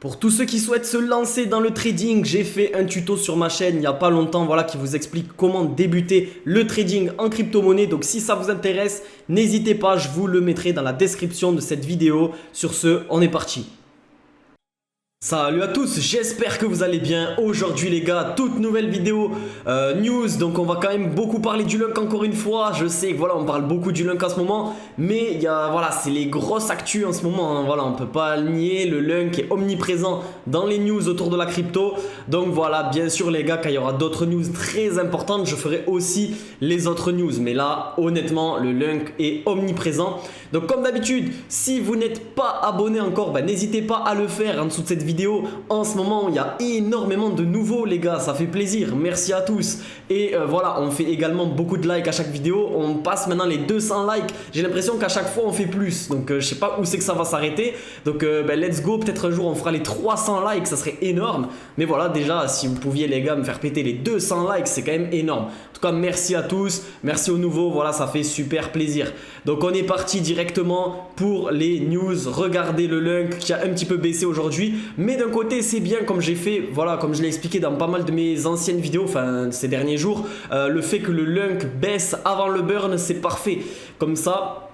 Pour tous ceux qui souhaitent se lancer dans le trading, j'ai fait un tuto sur ma chaîne il n'y a pas longtemps, voilà, qui vous explique comment débuter le trading en crypto-monnaie. Donc si ça vous intéresse, n'hésitez pas, je vous le mettrai dans la description de cette vidéo. Sur ce, on est parti. Salut à tous, j'espère que vous allez bien. Aujourd'hui les gars, toute nouvelle vidéo news, donc on va quand même beaucoup parler du Lunk encore une fois. Je sais que voilà, on parle beaucoup du Lunk en ce moment, mais il y a, voilà, c'est les grosses actus en ce moment, hein. Voilà, on peut pas le nier, le Lunk est omniprésent dans les news autour de la crypto. Donc voilà, bien sûr les gars, quand il y aura d'autres news très importantes, je ferai aussi les autres news. Mais là, honnêtement, le Lunk est omniprésent. Donc comme d'habitude, si vous n'êtes pas abonné encore, n'hésitez pas à le faire en dessous de cette vidéo. En ce moment, il y a énormément de nouveaux les gars, ça fait plaisir, merci à tous. Et voilà, on fait également beaucoup de likes à chaque vidéo. On passe maintenant les 200 likes. J'ai l'impression qu'à chaque fois on fait plus, donc je sais pas où c'est que ça va s'arrêter. Donc let's go, peut-être un jour on fera les 300 likes, ça serait énorme. Mais voilà, déjà si vous pouviez les gars me faire péter les 200 likes, c'est quand même énorme. En tout cas, merci à tous, merci aux nouveaux, voilà, ça fait super plaisir. Donc on est parti directement pour les news. Regardez le Lunk qui a un petit peu baissé aujourd'hui, mais d'un côté c'est bien, comme j'ai fait, voilà, comme je l'ai expliqué dans pas mal de mes anciennes vidéos, enfin ces derniers jours, le fait que le Lunk baisse avant le burn, c'est parfait. Comme ça,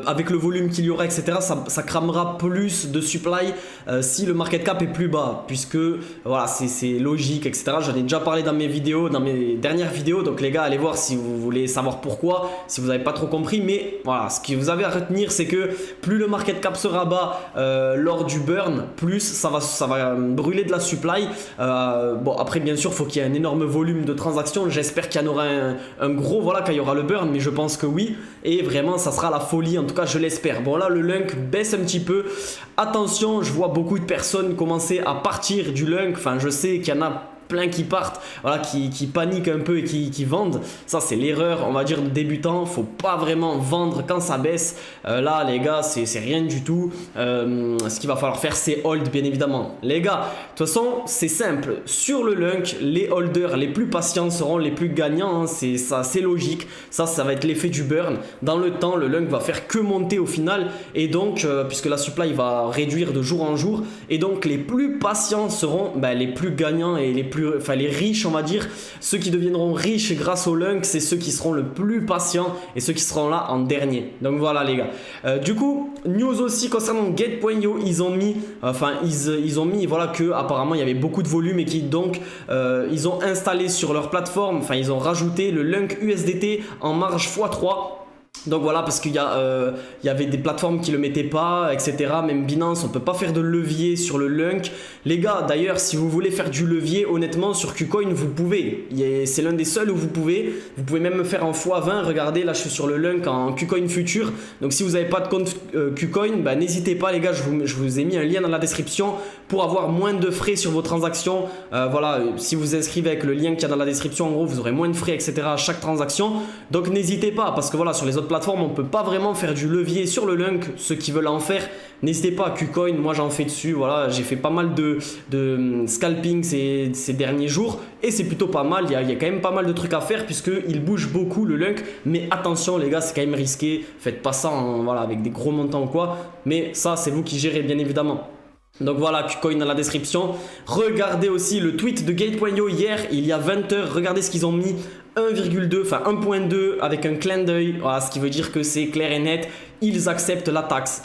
avec le volume qu'il y aura, etc., ça cramera plus de supply si le market cap est plus bas, puisque voilà, c'est logique, etc. J'en ai déjà parlé dans mes vidéos, dans mes dernières vidéos, donc les gars, allez voir si vous voulez savoir pourquoi, si vous n'avez pas trop compris. Mais voilà, ce que vous avez à retenir, c'est que plus le market cap sera bas lors du burn, plus ça va brûler de la supply. Bon, après bien sûr, il faut qu'il y ait un énorme volume de transactions. J'espère qu'il y en aura un gros, voilà, quand il y aura le burn, mais je pense que oui, et vraiment ça sera la folie, en tout cas je l'espère. Bon là le Lunk baisse un petit peu, attention, je vois beaucoup de personnes commencer à partir du Lunk, enfin je sais qu'il y en a plein qui partent, voilà, qui paniquent un peu et qui vendent. Ça c'est l'erreur, on va dire, de débutant. Faut pas vraiment vendre quand ça baisse. Là les gars, c'est rien du tout. Ce qu'il va falloir faire, c'est hold, bien évidemment. Les gars, de toute façon c'est simple, sur le Lunk, les holders les plus patients seront les plus gagnants, hein. C'est logique, ça va être l'effet du burn. Dans le temps, le Lunk va faire que monter au final, et donc puisque la supply va réduire de jour en jour, et donc les plus patients seront les plus gagnants et les riches, on va dire. Ceux qui deviendront riches grâce au Lunk, c'est ceux qui seront le plus patients et ceux qui seront là en dernier. Donc voilà les gars. Du coup, news aussi concernant Gate.io, ils ont mis voilà, que apparemment il y avait beaucoup de volume et qui donc ils ont installé sur leur plateforme, enfin ils ont rajouté le Lunk USDT en marge x3. Donc voilà, parce qu'il y avait des plateformes qui le mettaient pas, etc. Même Binance, on peut pas faire de levier sur le Lunk. Les gars, d'ailleurs, si vous voulez faire du levier, honnêtement, sur KuCoin, vous pouvez. C'est l'un des seuls où vous pouvez. Vous pouvez même me faire en x20. Regardez, là, je suis sur le Lunk en KuCoin Future. Donc si vous n'avez pas de compte KuCoin, n'hésitez pas, les gars. Je vous ai mis un lien dans la description pour avoir moins de frais sur vos transactions. Voilà, si vous inscrivez avec le lien qu'il y a dans la description, en gros, vous aurez moins de frais, etc. à chaque transaction. Donc n'hésitez pas, parce que voilà, sur les autres plateforme, on peut pas vraiment faire du levier sur le Lunk. Ceux qui veulent en faire, n'hésitez pas. KuCoin, moi j'en fais dessus, voilà, j'ai fait pas mal de scalping ces derniers jours et c'est plutôt pas mal. Il y a quand même pas mal de trucs à faire puisque il bouge beaucoup le Lunk, mais attention les gars, c'est quand même risqué, faites pas ça voilà, avec des gros montants ou quoi, mais ça c'est vous qui gérez, bien évidemment. Donc voilà, KuCoin dans la description. Regardez aussi le tweet de Gate.io hier, il y a 20 h. Regardez ce qu'ils ont mis, 1,2, enfin 1.2 avec un clin d'œil. Voilà, ce qui veut dire que c'est clair et net, ils acceptent la taxe.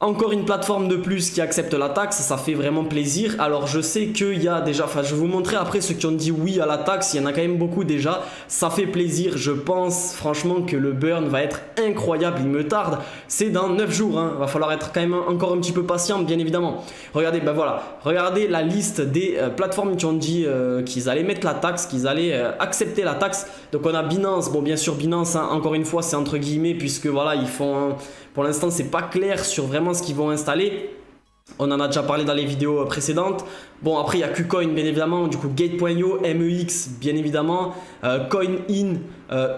Encore une plateforme de plus qui accepte la taxe, ça fait vraiment plaisir. Alors je sais qu'il y a déjà, enfin je vais vous montrer après ceux qui ont dit oui à la taxe, il y en a quand même beaucoup déjà. Ça fait plaisir, je pense franchement que le burn va être incroyable, il me tarde. C'est dans 9 jours, hein. Va falloir être quand même encore un petit peu patient, bien évidemment. Regardez, voilà, regardez la liste des plateformes qui ont dit qu'ils allaient mettre la taxe, qu'ils allaient accepter la taxe. Donc on a Binance, bon bien sûr Binance, hein, encore une fois c'est entre guillemets puisque voilà ils font... Pour l'instant, c'est pas clair sur vraiment ce qu'ils vont installer. On en a déjà parlé dans les vidéos précédentes. Bon, après, il y a KuCoin, bien évidemment. Du coup, Gate.io, MEX, bien évidemment. CoinIn,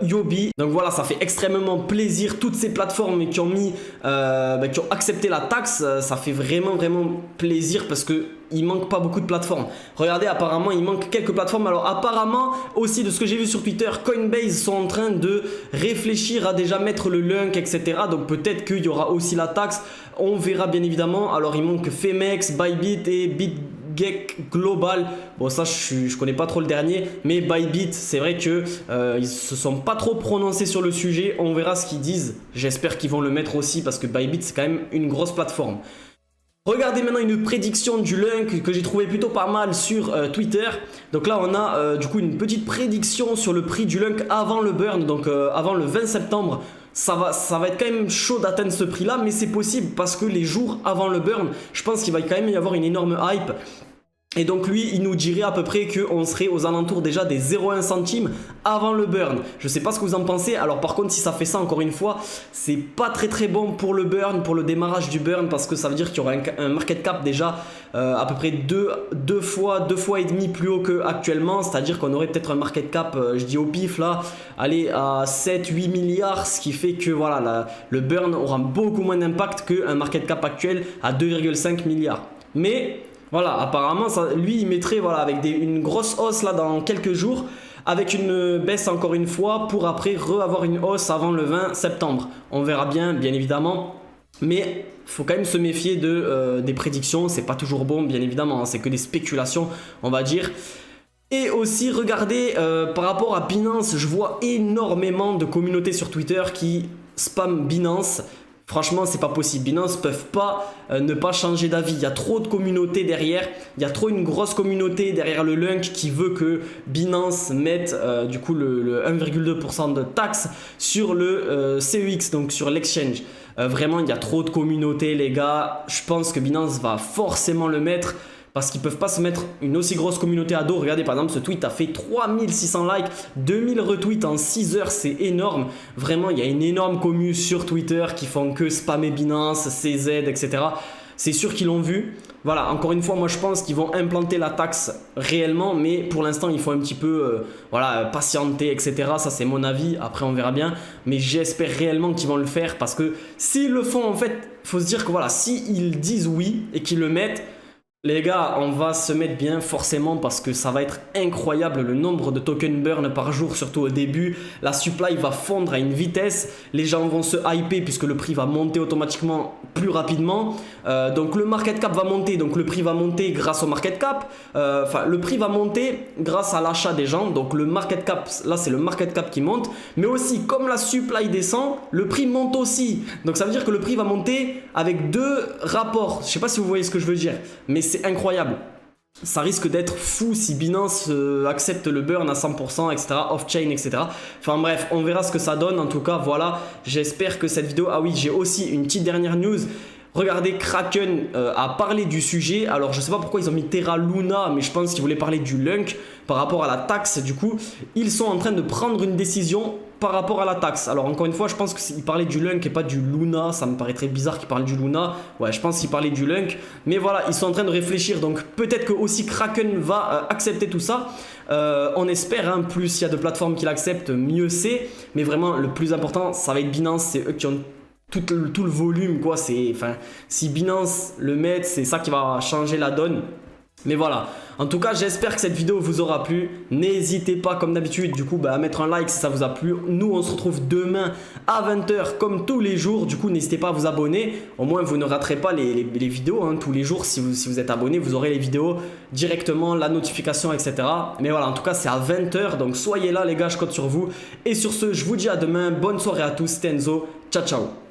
Huobi. Donc voilà, ça fait extrêmement plaisir. Toutes ces plateformes qui ont mis, qui ont accepté la taxe, ça fait vraiment plaisir parce que il manque pas beaucoup de plateformes. Regardez, apparemment il manque quelques plateformes. Alors apparemment aussi, de ce que j'ai vu sur Twitter, Coinbase sont en train de réfléchir à déjà mettre le lunk, etc. Donc peut-être qu'il y aura aussi la taxe. On verra bien évidemment. Alors il manque Femex, Bybit et BitGet Global. Bon, ça je connais pas trop le dernier, mais Bybit, c'est vrai que ils se sont pas trop prononcés sur le sujet. On verra ce qu'ils disent. J'espère qu'ils vont le mettre aussi parce que Bybit c'est quand même une grosse plateforme. Regardez maintenant une prédiction du lunk que j'ai trouvé plutôt pas mal sur Twitter. Donc là on a du coup une petite prédiction sur le prix du lunk avant le burn, donc avant le 20 septembre. Ça va être quand même chaud d'atteindre ce prix là, mais c'est possible parce que les jours avant le burn, je pense qu'il va quand même y avoir une énorme hype. Et donc lui, il nous dirait à peu près qu'on serait aux alentours déjà des 0,1 centime avant le burn. Je sais pas ce que vous en pensez. Alors par contre, si ça fait ça, encore une fois, c'est pas très bon pour le burn, pour le démarrage du burn, parce que ça veut dire qu'il y aura un market cap déjà à peu près deux fois et demi plus haut qu'actuellement. C'est-à-dire qu'on aurait peut-être un market cap, je dis au pif là, aller à 7-8 milliards, ce qui fait que voilà, le burn aura beaucoup moins d'impact qu'un market cap actuel à 2,5 milliards. Mais voilà, apparemment, lui, il mettrait voilà, avec une grosse hausse là dans quelques jours, avec une baisse encore une fois, pour après avoir une hausse avant le 20 septembre. On verra bien évidemment. Mais il faut quand même se méfier des prédictions. C'est pas toujours bon, bien évidemment. Hein, c'est que des spéculations, on va dire. Et aussi, regardez, par rapport à Binance, je vois énormément de communautés sur Twitter qui spamment Binance. Franchement, c'est pas possible. Binance ne peuvent pas ne pas changer d'avis. Il y a trop de communautés derrière. Il y a trop une grosse communauté derrière le lunk qui veut que Binance mette du coup le 1,2% de taxe sur le CEX, donc sur l'exchange. Vraiment, il y a trop de communautés, les gars. Je pense que Binance va forcément le mettre. Parce qu'ils ne peuvent pas se mettre une aussi grosse communauté à dos. Regardez, par exemple, ce tweet a fait 3600 likes, 2000 retweets en 6 heures, c'est énorme. Vraiment, il y a une énorme commu sur Twitter qui font que spammer Binance, CZ, etc. C'est sûr qu'ils l'ont vu. Voilà, encore une fois, moi je pense qu'ils vont implanter la taxe réellement, mais pour l'instant, il faut un petit peu voilà, patienter, etc. Ça, c'est mon avis. Après, on verra bien. Mais j'espère réellement qu'ils vont le faire parce que s'ils le font, en fait, il faut se dire que voilà, s'ils disent oui et qu'ils le mettent, les gars, on va se mettre bien forcément parce que ça va être incroyable le nombre de token burn par jour, surtout au début. La supply va fondre à une vitesse, les gens vont se hyper puisque le prix va monter automatiquement plus rapidement. Donc le market cap va monter, donc le prix va monter grâce au market cap. Enfin, le prix va monter grâce à l'achat des gens. Donc le market cap, là c'est le market cap qui monte. Mais aussi, comme la supply descend, le prix monte aussi. Donc ça veut dire que le prix va monter avec deux rapports. Je ne sais pas si vous voyez ce que je veux dire, mais c'est incroyable. Ça risque d'être fou si Binance accepte le burn à 100%, etc. Off-chain, etc. Enfin bref, on verra ce que ça donne. En tout cas, voilà, j'espère que cette vidéo... Ah oui, j'ai aussi une petite dernière news. Regardez, Kraken a parlé du sujet. Alors, je ne sais pas pourquoi ils ont mis Terra Luna, mais je pense qu'ils voulaient parler du lunk par rapport à la taxe. Du coup, ils sont en train de prendre une décision par rapport à la taxe. Alors, encore une fois, je pense qu'ils parlaient du lunk et pas du Luna. Ça me paraît très bizarre qu'ils parlent du Luna. Ouais, je pense qu'ils parlaient du lunk. Mais voilà, ils sont en train de réfléchir. Donc, peut-être que aussi Kraken va accepter tout ça. On espère, hein, plus il y a de plateformes qui l'acceptent, mieux c'est. Mais vraiment, le plus important, ça va être Binance. C'est eux qui ont tout le volume, quoi. Enfin, si Binance le met, c'est ça qui va changer la donne. Mais voilà, en tout cas j'espère que cette vidéo vous aura plu. N'hésitez pas comme d'habitude du coup à mettre un like si ça vous a plu. Nous on se retrouve demain à 20 h comme tous les jours. Du coup n'hésitez pas à vous abonner. Au moins vous ne raterez pas les vidéos, hein. Tous les jours si vous êtes abonné, vous aurez les vidéos directement, la notification, etc. Mais voilà, en tout cas c'est à 20 h. Donc soyez là les gars, je compte sur vous. Et sur ce, je vous dis à demain. Bonne soirée à tous, c'était Enzo. Ciao ciao.